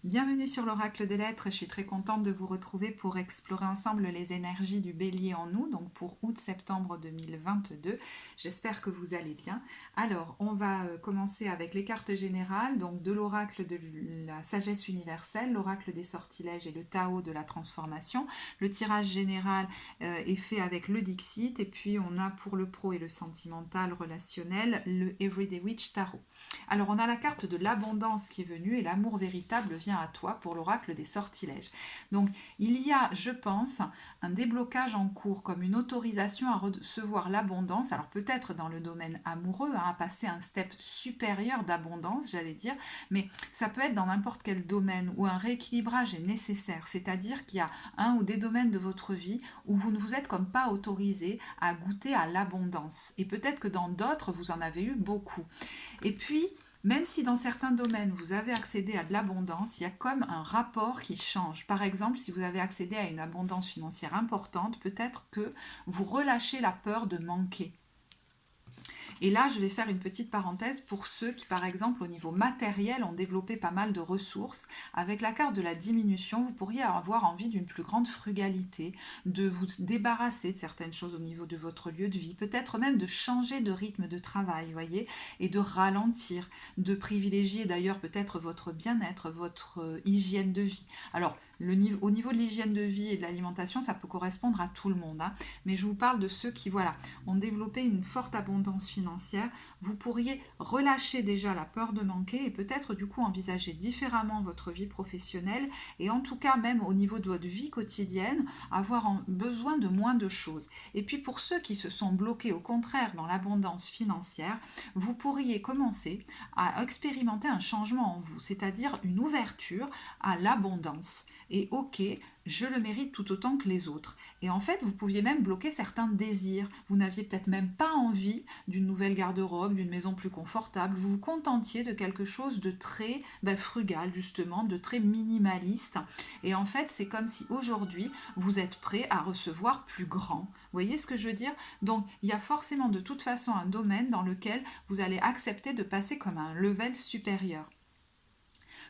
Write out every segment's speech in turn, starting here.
Bienvenue sur l'Oracle de l'Être, je suis très contente de vous retrouver pour explorer ensemble les énergies du bélier en nous, donc pour août-septembre 2022. J'espère que vous allez bien. Alors, on va commencer avec les cartes générales, donc de l'Oracle de la sagesse universelle, l'Oracle des sortilèges et le Tao de la transformation. Le tirage général est fait avec le Dixit, et puis on a pour le pro et le sentimental relationnel, le Everyday Witch Tarot. Alors, on a la carte de l'abondance qui est venue et l'amour véritable vient à toi pour l'oracle des sortilèges. Donc, il y a, je pense, un déblocage en cours, comme une autorisation à recevoir l'abondance. Alors, peut-être dans le domaine amoureux, à passer un step supérieur d'abondance, j'allais dire, mais ça peut être dans n'importe quel domaine où un rééquilibrage est nécessaire. C'est-à-dire qu'il y a un ou des domaines de votre vie où vous ne vous êtes comme pas autorisé à goûter à l'abondance. Et peut-être que dans d'autres, vous en avez eu beaucoup. Et puis, même si dans certains domaines vous avez accédé à de l'abondance, il y a comme un rapport qui change. Par exemple, si vous avez accédé à une abondance financière importante, peut-être que vous relâchez la peur de manquer. Et là, je vais faire une petite parenthèse pour ceux qui, par exemple, au niveau matériel, ont développé pas mal de ressources. Avec la carte de la diminution, vous pourriez avoir envie d'une plus grande frugalité, de vous débarrasser de certaines choses au niveau de votre lieu de vie, peut-être même de changer de rythme de travail, voyez, et de ralentir, de privilégier d'ailleurs peut-être votre bien-être, votre hygiène de vie. Alors, au niveau de l'hygiène de vie et de l'alimentation, ça peut correspondre à tout le monde, hein, mais je vous parle de ceux qui, voilà, ont développé une forte abondance financière. Vous pourriez relâcher déjà la peur de manquer et peut-être du coup envisager différemment votre vie professionnelle et en tout cas même au niveau de votre vie quotidienne, avoir besoin de moins de choses. Et puis pour ceux qui se sont bloqués au contraire dans l'abondance financière, vous pourriez commencer à expérimenter un changement en vous, c'est-à-dire une ouverture à l'abondance. Et ok, je le mérite tout autant que les autres. Et en fait, vous pouviez même bloquer certains désirs. Vous n'aviez peut-être même pas envie d'une nouvelle garde-robe, d'une maison plus confortable. Vous vous contentiez de quelque chose de très frugal, justement, de très minimaliste. Et en fait, c'est comme si aujourd'hui, vous êtes prêt à recevoir plus grand. Vous voyez ce que je veux dire? Donc, il y a forcément de toute façon un domaine dans lequel vous allez accepter de passer comme un level supérieur.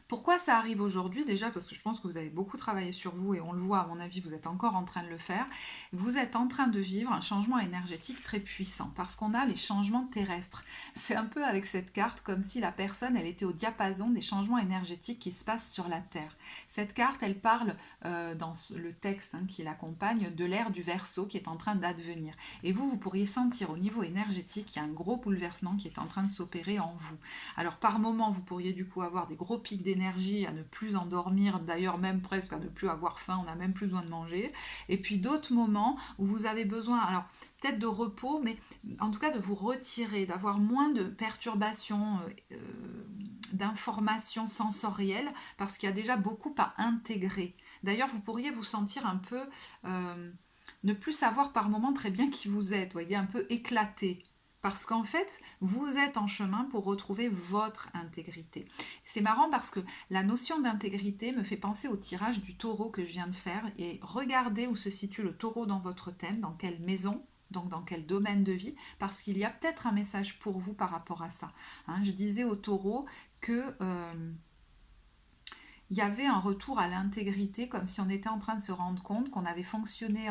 Pourquoi ça arrive aujourd'hui? Déjà parce que je pense que vous avez beaucoup travaillé sur vous et on le voit, à mon avis, vous êtes encore en train de le faire. Vous êtes en train de vivre un changement énergétique très puissant parce qu'on a les changements terrestres. C'est un peu avec cette carte comme si la personne, elle était au diapason des changements énergétiques qui se passent sur la Terre. Cette carte, elle parle dans le texte qui l'accompagne de l'ère du Verseau qui est en train d'advenir. Et vous pourriez sentir au niveau énergétique qu'il y a un gros bouleversement qui est en train de s'opérer en vous. Alors par moment, vous pourriez du coup avoir des gros pics d'énergie, à ne plus endormir, d'ailleurs même presque à ne plus avoir faim, on n'a même plus besoin de manger. Et puis d'autres moments où vous avez besoin, alors peut-être de repos, mais en tout cas de vous retirer, d'avoir moins de perturbations, d'informations sensorielles, parce qu'il y a déjà beaucoup à intégrer. D'ailleurs, vous pourriez vous sentir un peu... ne plus savoir par moment très bien qui vous êtes, voyez, un peu éclaté. Parce qu'en fait, vous êtes en chemin pour retrouver votre intégrité. C'est marrant parce que la notion d'intégrité me fait penser au tirage du taureau que je viens de faire. Et regardez où se situe le taureau dans votre thème, dans quelle maison, donc dans quel domaine de vie, parce qu'il y a peut-être un message pour vous par rapport à ça. Je disais au taureau que... il y avait un retour à l'intégrité, comme si on était en train de se rendre compte qu'on avait fonctionné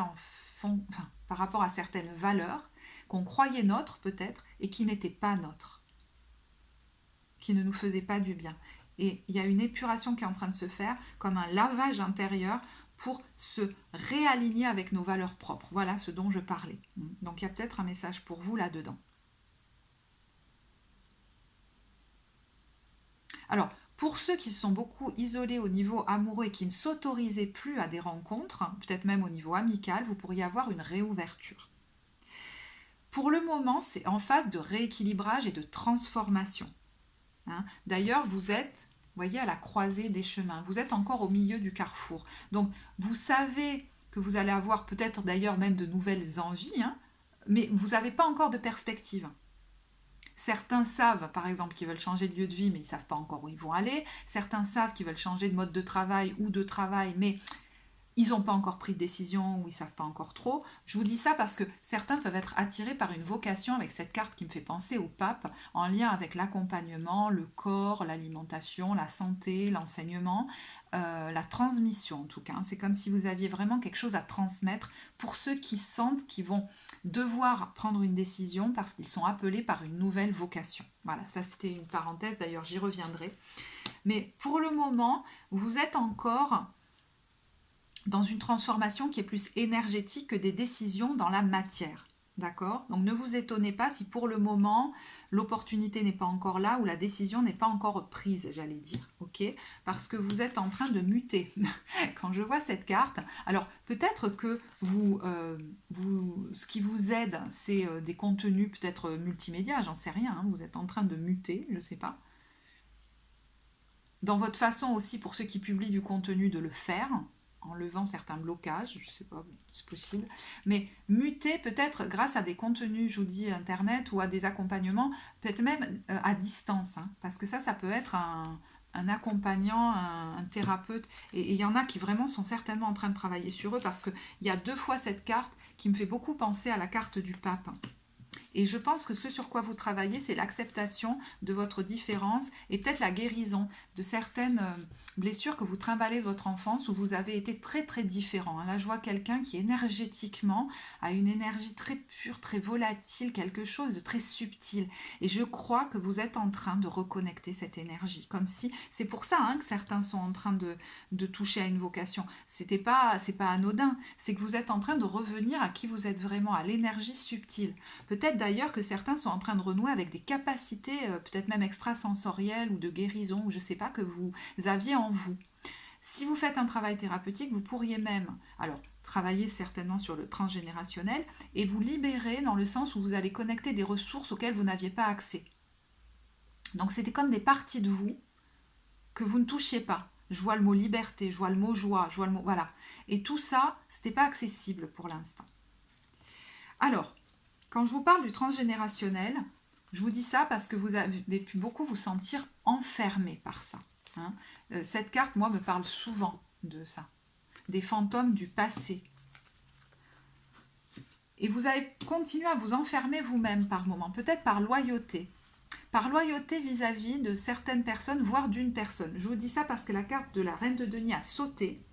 par rapport à certaines valeurs qu'on croyait nôtres peut-être et qui n'étaient pas nôtres, qui ne nous faisaient pas du bien. Et il y a une épuration qui est en train de se faire, comme un lavage intérieur pour se réaligner avec nos valeurs propres. Voilà ce dont je parlais. Donc il y a peut-être un message pour vous là-dedans. Alors, pour ceux qui se sont beaucoup isolés au niveau amoureux et qui ne s'autorisaient plus à des rencontres, peut-être même au niveau amical, vous pourriez avoir une réouverture. Pour le moment, c'est en phase de rééquilibrage et de transformation. D'ailleurs, vous êtes, voyez, à la croisée des chemins. Vous êtes encore au milieu du carrefour. Donc, vous savez que vous allez avoir peut-être d'ailleurs même de nouvelles envies, mais vous n'avez pas encore de perspective. Certains savent, par exemple, qu'ils veulent changer de lieu de vie, mais ils ne savent pas encore où ils vont aller. Certains savent qu'ils veulent changer de mode de travail ou de travail, mais ils n'ont pas encore pris de décision ou ils ne savent pas encore trop. Je vous dis ça parce que certains peuvent être attirés par une vocation avec cette carte qui me fait penser au pape, en lien avec l'accompagnement, le corps, l'alimentation, la santé, l'enseignement, la transmission en tout cas. C'est comme si vous aviez vraiment quelque chose à transmettre pour ceux qui sentent qu'ils vont devoir prendre une décision parce qu'ils sont appelés par une nouvelle vocation. Voilà, ça c'était une parenthèse, d'ailleurs j'y reviendrai. Mais pour le moment, vous êtes encore dans une transformation qui est plus énergétique que des décisions dans la matière. D'accord? Donc ne vous étonnez pas si pour le moment l'opportunité n'est pas encore là ou la décision n'est pas encore prise, j'allais dire. Ok? Parce que vous êtes en train de muter. Quand je vois cette carte, alors peut-être que ce qui vous aide, c'est des contenus peut-être multimédia, j'en sais rien. Hein, vous êtes en train de muter, je ne sais pas. Dans votre façon aussi, pour ceux qui publient du contenu, de le faire, en levant certains blocages, je ne sais pas, c'est possible. Mais muter peut-être grâce à des contenus, je vous dis, Internet ou à des accompagnements, peut-être même à distance. Hein, parce que ça peut être un accompagnant, un thérapeute. Et il y en a qui vraiment sont certainement en train de travailler sur eux parce qu'il y a 2 fois cette carte qui me fait beaucoup penser à la carte du pape. Et je pense que ce sur quoi vous travaillez, c'est l'acceptation de votre différence et peut-être la guérison de certaines blessures que vous trimballez de votre enfance où vous avez été très très différent. Là, je vois quelqu'un qui énergétiquement a une énergie très pure, très volatile, quelque chose de très subtil. Et je crois que vous êtes en train de reconnecter cette énergie. Comme si, c'est pour ça que certains sont en train de toucher à une vocation. C'est pas anodin. C'est que vous êtes en train de revenir à qui vous êtes vraiment, à l'énergie subtile. Peut-être d'ailleurs que certains sont en train de renouer avec des capacités peut-être même extrasensorielles ou de guérison, ou je ne sais pas, que vous aviez en vous. Si vous faites un travail thérapeutique, vous pourriez même, alors, travailler certainement sur le transgénérationnel et vous libérer dans le sens où vous allez connecter des ressources auxquelles vous n'aviez pas accès. Donc c'était comme des parties de vous que vous ne touchiez pas. Je vois le mot liberté, je vois le mot joie, je vois le mot... Voilà. Et tout ça, c'était pas accessible pour l'instant. Alors, quand je vous parle du transgénérationnel, je vous dis ça parce que vous avez pu beaucoup vous sentir enfermé par ça. Hein. Cette carte, moi, me parle souvent de ça. Des fantômes du passé. Et vous avez continué à vous enfermer vous-même par moments, peut-être par loyauté. Par loyauté vis-à-vis de certaines personnes, voire d'une personne. Je vous dis ça parce que la carte de la Reine de Denier a sauté.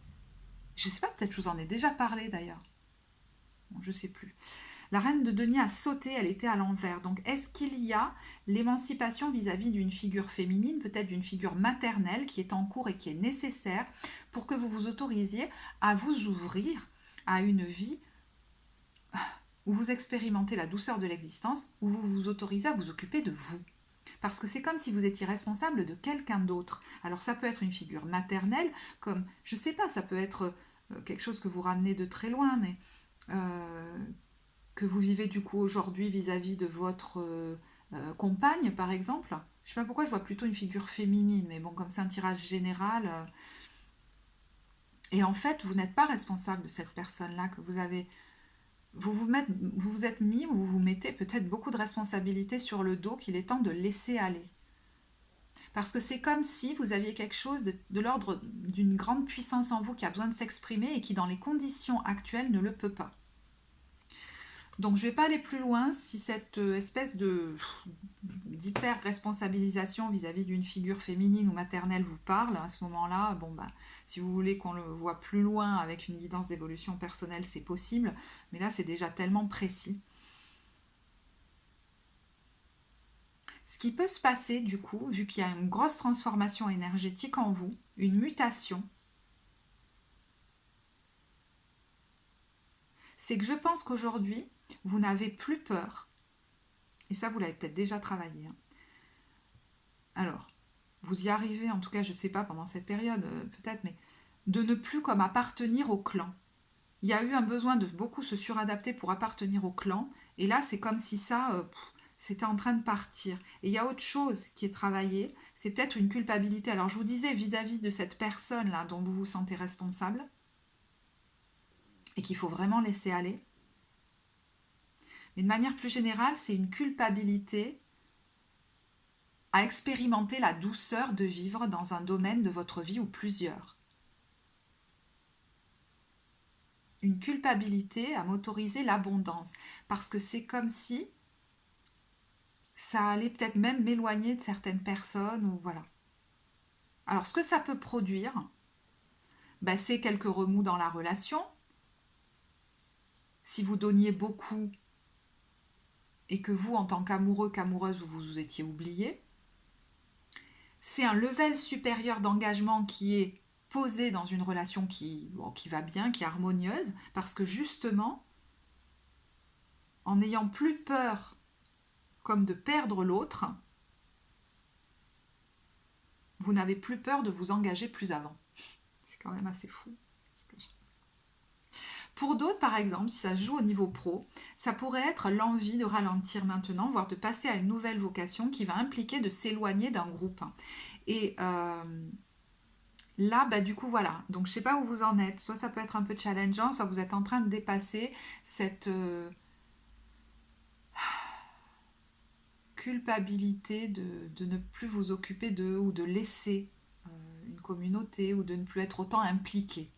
Je ne sais pas, peut-être que je vous en ai déjà parlé d'ailleurs. Bon, je ne sais plus. La Reine de Denier a sauté, elle était à l'envers. Donc, est-ce qu'il y a l'émancipation vis-à-vis d'une figure féminine, peut-être d'une figure maternelle qui est en cours et qui est nécessaire pour que vous vous autorisiez à vous ouvrir à une vie où vous expérimentez la douceur de l'existence, où vous vous autorisez à vous occuper de vous. Parce que c'est comme si vous étiez responsable de quelqu'un d'autre. Alors, ça peut être une figure maternelle, comme, je ne sais pas, ça peut être quelque chose que vous ramenez de très loin, mais... que vous vivez du coup aujourd'hui vis-à-vis de votre compagne par exemple. Je ne sais pas pourquoi je vois plutôt une figure féminine, mais bon, comme c'est un tirage général. Et en fait, vous n'êtes pas responsable de cette personne-là que vous avez. Vous vous êtes mis, ou vous vous mettez peut-être beaucoup de responsabilités sur le dos qu'il est temps de laisser aller. Parce que c'est comme si vous aviez quelque chose de l'ordre d'une grande puissance en vous qui a besoin de s'exprimer et qui dans les conditions actuelles ne le peut pas. Donc je ne vais pas aller plus loin si cette espèce d'hyper-responsabilisation vis-à-vis d'une figure féminine ou maternelle vous parle. À ce moment-là, bon, si vous voulez qu'on le voit plus loin avec une guidance d'évolution personnelle, c'est possible. Mais là, c'est déjà tellement précis. Ce qui peut se passer, du coup, vu qu'il y a une grosse transformation énergétique en vous, une mutation, c'est que je pense qu'aujourd'hui, vous n'avez plus peur, et ça vous l'avez peut-être déjà travaillé. Hein. Alors, vous y arrivez, en tout cas je ne sais pas pendant cette période, peut-être, mais de ne plus comme appartenir au clan. Il y a eu un besoin de beaucoup se suradapter pour appartenir au clan, et là c'est comme si ça, c'était en train de partir. Et il y a autre chose qui est travaillée, c'est peut-être une culpabilité. Alors je vous disais vis-à-vis de cette personne-là dont vous vous sentez responsable, et qu'il faut vraiment laisser aller. Mais de manière plus générale, c'est une culpabilité à expérimenter la douceur de vivre dans un domaine de votre vie ou plusieurs. une culpabilité à m'autoriser l'abondance. Parce que c'est comme si ça allait peut-être même m'éloigner de certaines personnes, ou voilà. Alors, ce que ça peut produire, ben, c'est quelques remous dans la relation. Si vous donniez beaucoup et que vous, en tant qu'amoureux, qu'amoureuse, vous vous étiez oublié, c'est un level supérieur d'engagement qui est posé dans une relation qui va bien, qui est harmonieuse, parce que justement, en n'ayant plus peur comme de perdre l'autre, vous n'avez plus peur de vous engager plus avant. C'est quand même assez fou. Pour d'autres, par exemple, si ça se joue au niveau pro, ça pourrait être l'envie de ralentir maintenant, voire de passer à une nouvelle vocation qui va impliquer de s'éloigner d'un groupe. Et là, bah, du coup, voilà. Donc, je ne sais pas où vous en êtes. Soit ça peut être un peu challengeant, soit vous êtes en train de dépasser cette culpabilité de ne plus vous occuper d'eux ou de laisser une communauté ou de ne plus être autant impliqué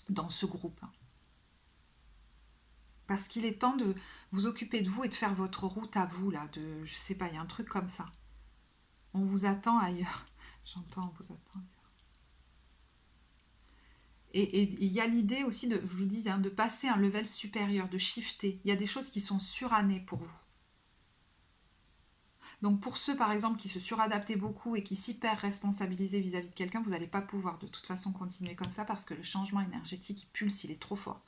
dans ce groupe. Parce qu'il est temps de vous occuper de vous et de faire votre route à vous, là. Je sais pas, il y a un truc comme ça. On vous attend ailleurs. J'entends, on vous attend ailleurs. Et il y a l'idée aussi, je vous dis, de passer un level supérieur, de shifter. Il y a des choses qui sont surannées pour vous. Donc pour ceux, par exemple, qui se suradaptaient beaucoup et qui s'hyper responsabilisaient vis-à-vis de quelqu'un, vous n'allez pas pouvoir de toute façon continuer comme ça parce que le changement énergétique, il pulse, il est trop fort.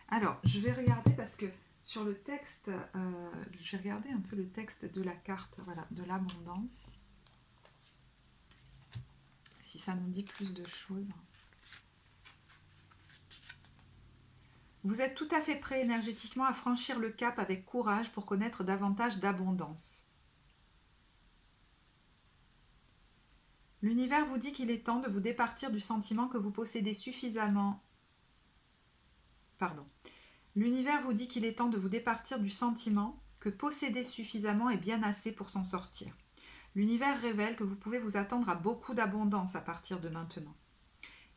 Alors, je vais regarder parce que sur le texte, je vais regarder un peu le texte de la carte, voilà, de l'abondance. Si ça nous dit plus de choses. Vous êtes tout à fait prêt énergétiquement à franchir le cap avec courage pour connaître davantage d'abondance. L'univers vous dit qu'il est temps de vous départir du sentiment que vous possédez suffisamment. L'univers vous dit qu'il est temps de vous départir du sentiment que posséder suffisamment est bien assez pour s'en sortir. L'univers révèle que vous pouvez vous attendre à beaucoup d'abondance à partir de maintenant.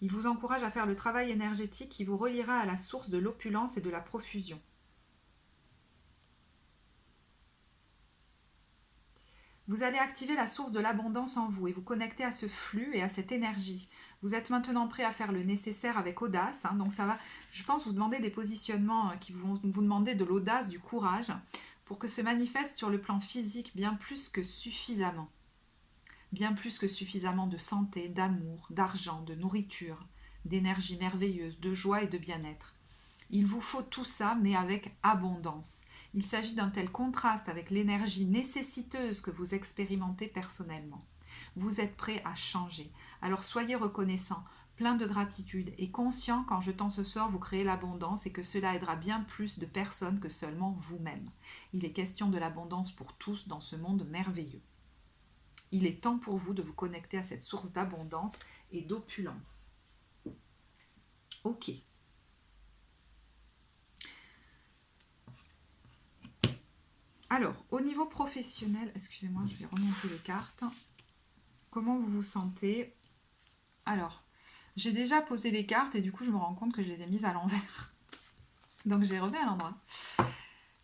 Il vous encourage à faire le travail énergétique qui vous reliera à la source de l'opulence et de la profusion. Vous allez activer la source de l'abondance en vous et vous connecter à ce flux et à cette énergie. Vous êtes maintenant prêt à faire le nécessaire avec audace. Donc ça va, je pense, vous demander des positionnements qui vont vous demander de l'audace, du courage, pour que se manifeste sur le plan physique bien plus que suffisamment. Bien plus que suffisamment de santé, d'amour, d'argent, de nourriture, d'énergie merveilleuse, de joie et de bien-être. Il vous faut tout ça, mais avec abondance. Il s'agit d'un tel contraste avec l'énergie nécessiteuse que vous expérimentez personnellement. Vous êtes prêt à changer. Alors soyez reconnaissant, plein de gratitude et conscient qu'en jetant ce sort, vous créez l'abondance et que cela aidera bien plus de personnes que seulement vous-même. Il est question de l'abondance pour tous dans ce monde merveilleux. Il est temps pour vous de vous connecter à cette source d'abondance et d'opulence. Ok. Alors, au niveau professionnel, excusez-moi, je vais remonter les cartes. Comment vous vous sentez? Alors, j'ai déjà posé les cartes et du coup, je me rends compte que je les ai mises à l'envers. Donc, j'ai remis à l'endroit.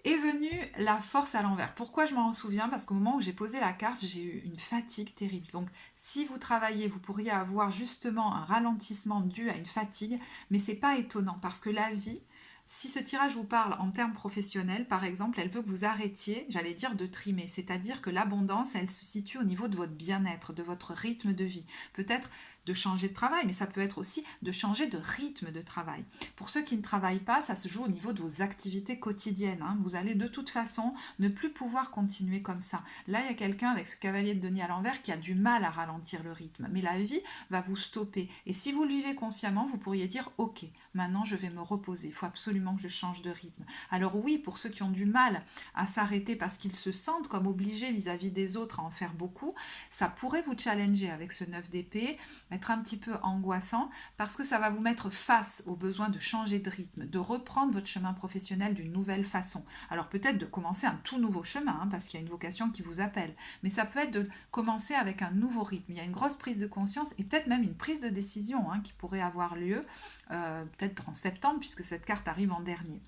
Est venue la force à l'envers. Pourquoi je m'en souviens? Parce qu'au moment où j'ai posé la carte, j'ai eu une fatigue terrible. Donc, si vous travaillez, vous pourriez avoir justement un ralentissement dû à une fatigue, mais c'est pas étonnant parce que la vie, si ce tirage vous parle en termes professionnels, par exemple, elle veut que vous arrêtiez, j'allais dire, de trimer. C'est-à-dire que l'abondance, elle se situe au niveau de votre bien-être, de votre rythme de vie. Peut-être de changer de travail, mais ça peut être aussi de changer de rythme de travail. Pour ceux qui ne travaillent pas, ça se joue au niveau de vos activités quotidiennes. Vous allez de toute façon ne plus pouvoir continuer comme ça. Là, il y a quelqu'un avec ce cavalier de denier à l'envers qui a du mal à ralentir le rythme, mais la vie va vous stopper. Et si vous le vivez consciemment, vous pourriez dire « Ok, maintenant je vais me reposer, il faut absolument que je change de rythme. » Alors oui, pour ceux qui ont du mal à s'arrêter parce qu'ils se sentent comme obligés vis-à-vis des autres à en faire beaucoup, ça pourrait vous challenger avec ce 9 d'épée. être un petit peu angoissant parce que ça va vous mettre face au besoin de changer de rythme, de reprendre votre chemin professionnel d'une nouvelle façon. Alors peut-être de commencer un tout nouveau chemin, hein, parce qu'il y a une vocation qui vous appelle, mais ça peut être de commencer avec un nouveau rythme. Il y a une grosse prise de conscience et peut-être même une prise de décision, hein, qui pourrait avoir lieu peut-être en septembre puisque cette carte arrive en dernier.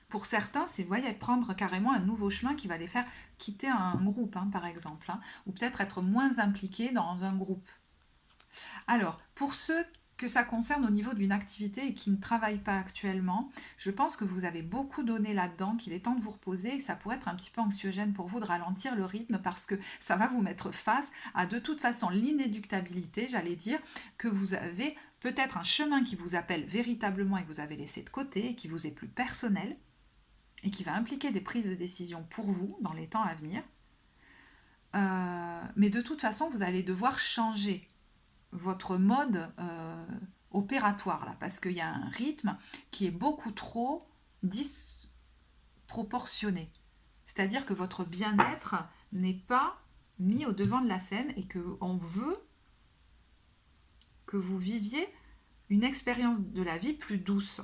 Pour certains, c'est prendre carrément un nouveau chemin qui va les faire quitter un groupe, hein, par exemple, hein, ou peut-être être moins impliqués dans un groupe. Alors, pour ceux que ça concerne au niveau d'une activité et qui ne travaillent pas actuellement, je pense que vous avez beaucoup donné là-dedans, qu'il est temps de vous reposer et que ça pourrait être un petit peu anxiogène pour vous de ralentir le rythme parce que ça va vous mettre face à de toute façon l'inéductabilité, j'allais dire, que vous avez peut-être un chemin qui vous appelle véritablement et que vous avez laissé de côté et qui vous est plus personnel et qui va impliquer des prises de décision pour vous dans les temps à venir. Mais de toute façon, vous allez devoir changer votre mode opératoire, là, parce qu'il y a un rythme qui est beaucoup trop disproportionné. C'est-à-dire que votre bien-être n'est pas mis au devant de la scène et qu'on veut que vous viviez une expérience de la vie plus douce.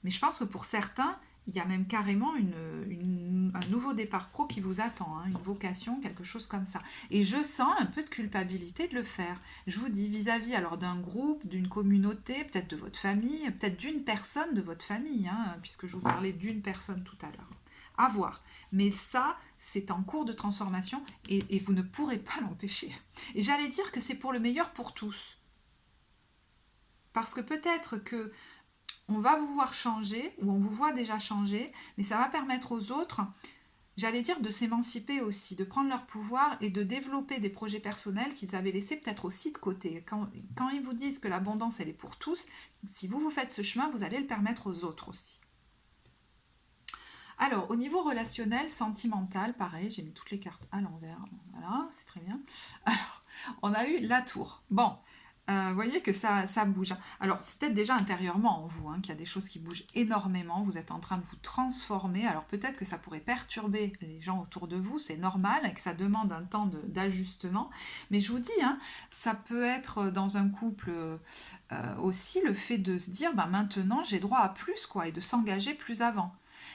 Mais je pense que pour certains, il y a même carrément un nouveau départ pro qui vous attend, hein, une vocation, quelque chose comme ça. Et je sens un peu de culpabilité de le faire. Je vous dis vis-à-vis alors d'un groupe, d'une communauté, peut-être de votre famille, peut-être d'une personne de votre famille, hein, puisque je vous parlais d'une personne tout à l'heure. À voir. Mais ça, c'est en cours de transformation et vous ne pourrez pas l'empêcher. Et j'allais dire que c'est pour le meilleur pour tous. Parce que peut-être que on va vous voir changer, ou on vous voit déjà changer, mais ça va permettre aux autres, j'allais dire, de s'émanciper aussi, de prendre leur pouvoir et de développer des projets personnels qu'ils avaient laissés peut-être aussi de côté. Quand ils vous disent que l'abondance, elle est pour tous, si vous faites ce chemin, vous allez le permettre aux autres aussi. Alors, au niveau relationnel, sentimental, pareil, j'ai mis toutes les cartes à l'envers. Voilà, c'est très bien. Alors, on a eu la tour. Bon, vous voyez que ça bouge. Alors, c'est peut-être déjà intérieurement en vous, hein, qu'il y a des choses qui bougent énormément. Vous êtes en train de vous transformer. Alors, peut-être que ça pourrait perturber les gens autour de vous. C'est normal et que ça demande un temps d'ajustement. Mais je vous dis, hein, ça peut être dans un couple aussi le fait de se dire, maintenant, j'ai droit à plus, quoi, et de s'engager plus avant.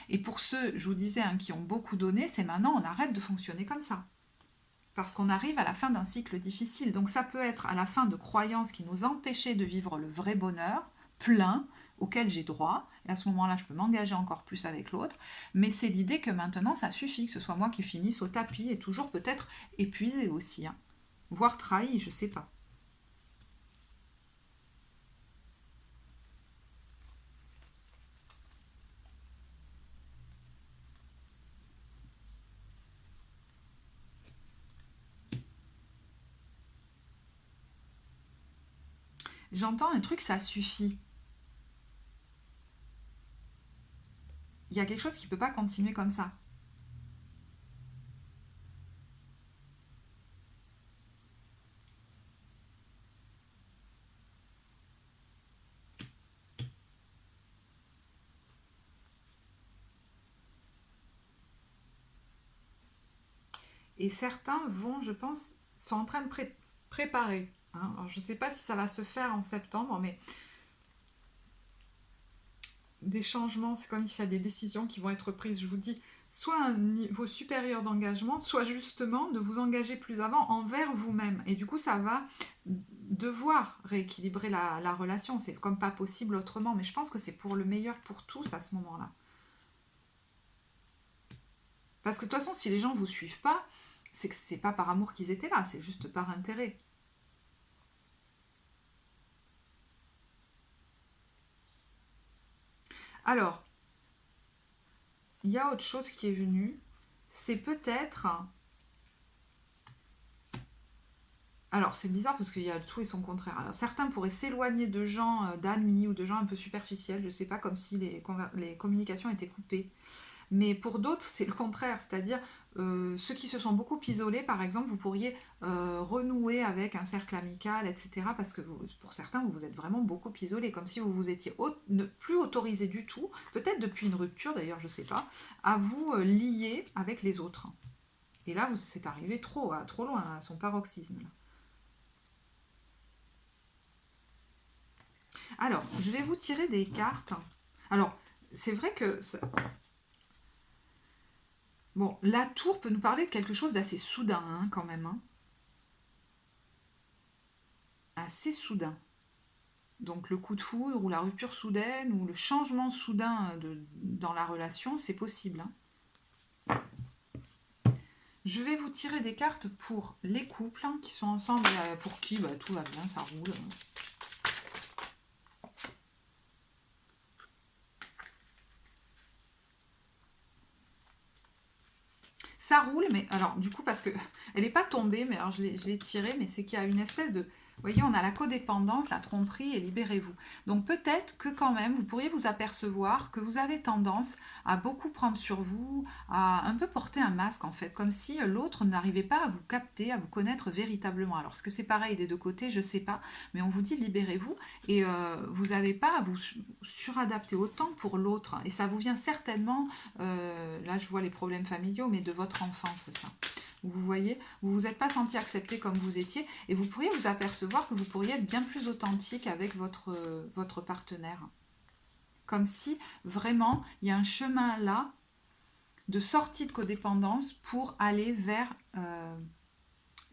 Et pour ceux, je vous disais, hein, qui ont beaucoup donné, c'est maintenant, on arrête de fonctionner comme ça. Parce qu'on arrive à la fin d'un cycle difficile. Donc ça peut être à la fin de croyances qui nous empêchaient de vivre le vrai bonheur, plein, auquel j'ai droit. Et à ce moment-là, je peux m'engager encore plus avec l'autre. Mais c'est l'idée que maintenant, ça suffit, que ce soit moi qui finisse au tapis et toujours peut-être épuisé aussi. Hein. Voire trahi, je sais pas. J'entends un truc, ça suffit. Il y a quelque chose qui ne peut pas continuer comme ça. Et certains vont, je pense, sont en train de préparer. Hein. Alors, je ne sais pas si ça va se faire en septembre, mais des changements, c'est comme s'il y a des décisions qui vont être prises, je vous dis, soit à un niveau supérieur d'engagement, soit justement de vous engager plus avant envers vous-même. Et du coup, ça va devoir rééquilibrer la relation. C'est comme pas possible autrement, mais je pense que c'est pour le meilleur pour tous à ce moment-là. Parce que de toute façon, si les gens ne vous suivent pas, c'est que c'est pas par amour qu'ils étaient là, c'est juste par intérêt. Alors, il y a autre chose qui est venue, c'est peut-être... Alors, c'est bizarre parce qu'il y a tout et son contraire. Alors, certains pourraient s'éloigner de gens, d'amis ou de gens un peu superficiels, je sais pas, comme si les communications étaient coupées. Mais pour d'autres, c'est le contraire, c'est-à-dire ceux qui se sont beaucoup isolés, par exemple, vous pourriez renouer avec un cercle amical, etc. Parce que pour certains, vous vous êtes vraiment beaucoup isolés, comme si vous vous étiez plus autorisé du tout, peut-être depuis une rupture d'ailleurs, je ne sais pas, à vous lier avec les autres. Et là, c'est arrivé trop loin, à son paroxysme. Alors, je vais vous tirer des cartes. Alors, c'est vrai que... Bon, la tour peut nous parler de quelque chose d'assez soudain, hein, quand même. Hein. Assez soudain. Donc le coup de foudre ou la rupture soudaine ou le changement soudain dans la relation, c'est possible. Hein. Je vais vous tirer des cartes pour les couples hein, qui sont ensemble, pour qui tout va bien, ça roule. Ça roule, mais alors du coup, parce que elle n'est pas tombée, mais alors je l'ai tirée, mais c'est qu'il y a une espèce de... Vous voyez, on a la codépendance, la tromperie et libérez-vous. Donc peut-être que quand même, vous pourriez vous apercevoir que vous avez tendance à beaucoup prendre sur vous, à un peu porter un masque en fait, comme si l'autre n'arrivait pas à vous capter, à vous connaître véritablement. Alors est-ce que c'est pareil des deux côtés, je ne sais pas, mais on vous dit libérez-vous et vous n'avez pas à vous suradapter autant pour l'autre. Et ça vous vient certainement, là je vois les problèmes familiaux, mais de votre enfance ça. Vous voyez, vous vous êtes pas senti accepté comme vous étiez et vous pourriez vous apercevoir que vous pourriez être bien plus authentique avec votre partenaire. Comme si vraiment il y a un chemin là de sortie de codépendance pour aller vers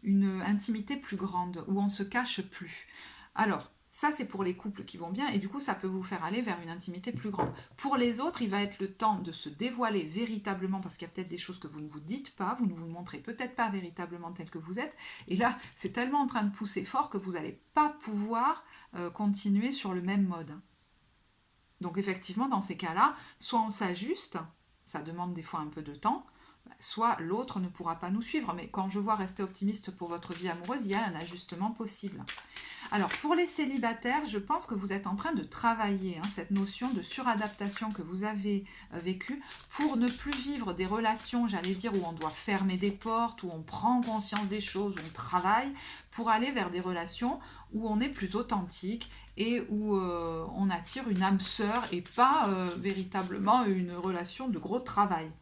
une intimité plus grande où on se cache plus. Alors, ça, c'est pour les couples qui vont bien et du coup, ça peut vous faire aller vers une intimité plus grande. Pour les autres, il va être le temps de se dévoiler véritablement parce qu'il y a peut-être des choses que vous ne vous dites pas, vous ne vous montrez peut-être pas véritablement tel que vous êtes. Et là, c'est tellement en train de pousser fort que vous n'allez pas pouvoir continuer sur le même mode. Donc effectivement, dans ces cas-là, soit on s'ajuste, ça demande des fois un peu de temps, soit l'autre ne pourra pas nous suivre. Mais quand je vois rester optimiste pour votre vie amoureuse, il y a un ajustement possible. Alors, pour les célibataires, je pense que vous êtes en train de travailler cette notion de suradaptation que vous avez vécue pour ne plus vivre des relations, j'allais dire, où on doit fermer des portes, où on prend conscience des choses, où on travaille, pour aller vers des relations où on est plus authentique et où on attire une âme sœur et pas véritablement une relation de gros travail.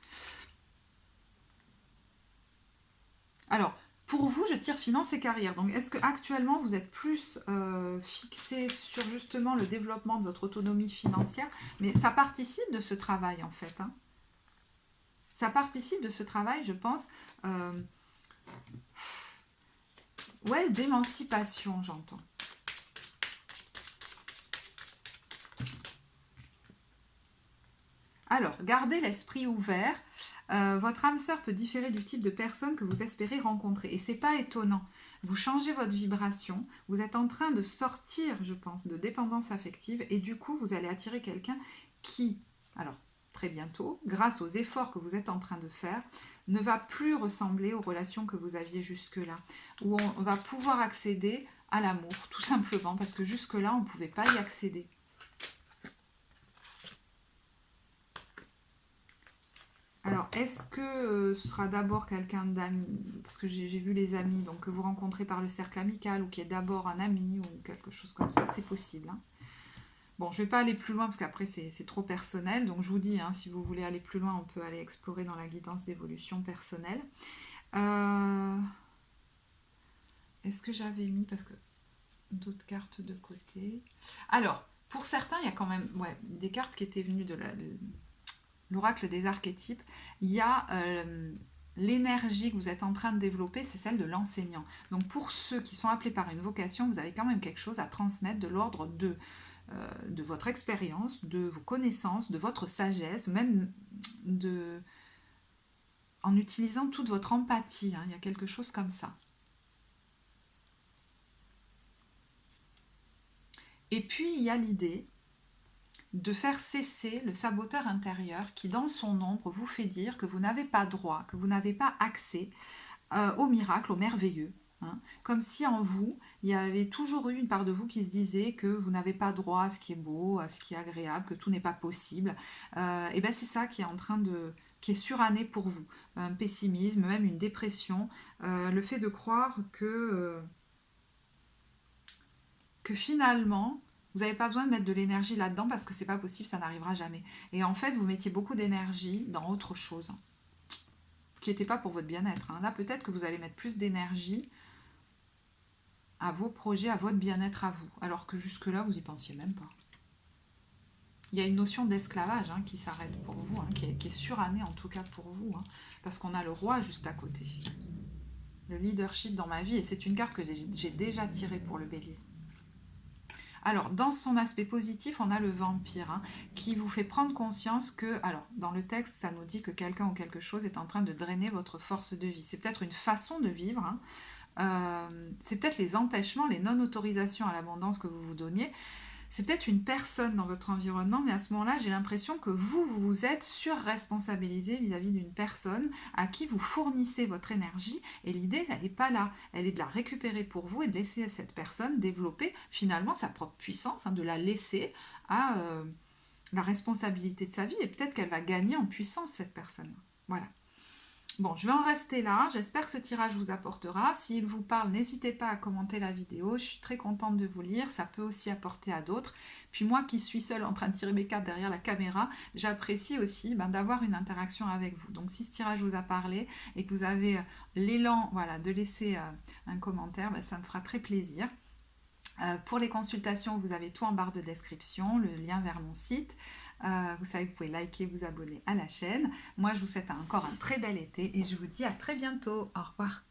Alors, pour vous, je tire finance et carrière. Donc, est-ce que actuellement vous êtes plus fixé sur justement le développement de votre autonomie financière? Mais ça participe de ce travail en fait. Hein. Ça participe de ce travail, je pense. Ouais, d'émancipation, j'entends. Alors, gardez l'esprit ouvert. Votre âme sœur peut différer du type de personne que vous espérez rencontrer. Et c'est pas étonnant. Vous changez votre vibration. Vous êtes en train de sortir, je pense, de dépendance affective. Et du coup, vous allez attirer quelqu'un qui, alors très bientôt, grâce aux efforts que vous êtes en train de faire, ne va plus ressembler aux relations que vous aviez jusque-là. Où on va pouvoir accéder à l'amour, tout simplement, parce que jusque-là, on ne pouvait pas y accéder. Alors, est-ce que ce sera d'abord quelqu'un d'amis, parce que j'ai vu les amis, donc que vous rencontrez par le cercle amical, ou qui est d'abord un ami, ou quelque chose comme ça, c'est possible. Hein. Bon, je ne vais pas aller plus loin, parce qu'après c'est trop personnel, donc je vous dis, hein, si vous voulez aller plus loin, on peut aller explorer dans la guidance d'évolution personnelle. Est-ce que j'avais mis, parce que d'autres cartes de côté. Alors, pour certains, il y a quand même des cartes qui étaient venues de l'oracle des archétypes. Il y a l'énergie que vous êtes en train de développer, c'est celle de l'enseignant. Donc pour ceux qui sont appelés par une vocation, vous avez quand même quelque chose à transmettre de l'ordre de votre expérience, de vos connaissances, de votre sagesse, même en utilisant toute votre empathie. Hein, il y a quelque chose comme ça. Et puis il y a l'idée de faire cesser le saboteur intérieur qui, dans son ombre, vous fait dire que vous n'avez pas droit, que vous n'avez pas accès au miracle, au merveilleux. Hein. Comme si en vous, il y avait toujours eu une part de vous qui se disait que vous n'avez pas droit à ce qui est beau, à ce qui est agréable, que tout n'est pas possible. Et bien c'est ça qui est en train qui est suranné pour vous. Un pessimisme, même une dépression. Le fait de croire que finalement, vous n'avez pas besoin de mettre de l'énergie là-dedans parce que c'est pas possible, ça n'arrivera jamais. Et en fait, vous mettiez beaucoup d'énergie dans autre chose qui n'était pas pour votre bien-être. Hein. Là, peut-être que vous allez mettre plus d'énergie à vos projets, à votre bien-être à vous, alors que jusque-là, vous y pensiez même pas. Il y a une notion d'esclavage hein, qui s'arrête pour vous, hein, qui est surannée en tout cas pour vous, hein, parce qu'on a le roi juste à côté. Le leadership dans ma vie, et c'est une carte que j'ai déjà tirée pour le bélier. Alors, dans son aspect positif, on a le vampire, hein, qui vous fait prendre conscience que, alors, dans le texte, ça nous dit que quelqu'un ou quelque chose est en train de drainer votre force de vie. C'est peut-être une façon de vivre, hein. C'est peut-être les empêchements, les non-autorisations à l'abondance que vous vous donniez. C'est peut-être une personne dans votre environnement, mais à ce moment-là, j'ai l'impression que vous vous êtes surresponsabilisé vis-à-vis d'une personne à qui vous fournissez votre énergie, et l'idée, elle n'est pas là. Elle est de la récupérer pour vous et de laisser cette personne développer finalement sa propre puissance, hein, de la laisser à la responsabilité de sa vie, et peut-être qu'elle va gagner en puissance, cette personne. Voilà. Bon, je vais en rester là. J'espère que ce tirage vous apportera. S'il vous parle, n'hésitez pas à commenter la vidéo. Je suis très contente de vous lire. Ça peut aussi apporter à d'autres. Puis moi qui suis seule en train de tirer mes cartes derrière la caméra, j'apprécie aussi d'avoir une interaction avec vous. Donc si ce tirage vous a parlé et que vous avez l'élan de laisser un commentaire, ça me fera très plaisir. Pour les consultations, vous avez tout en barre de description, le lien vers mon site. Vous savez que vous pouvez liker, vous abonner à la chaîne. Moi, je vous souhaite encore un très bel été et je vous dis à très bientôt. Au revoir.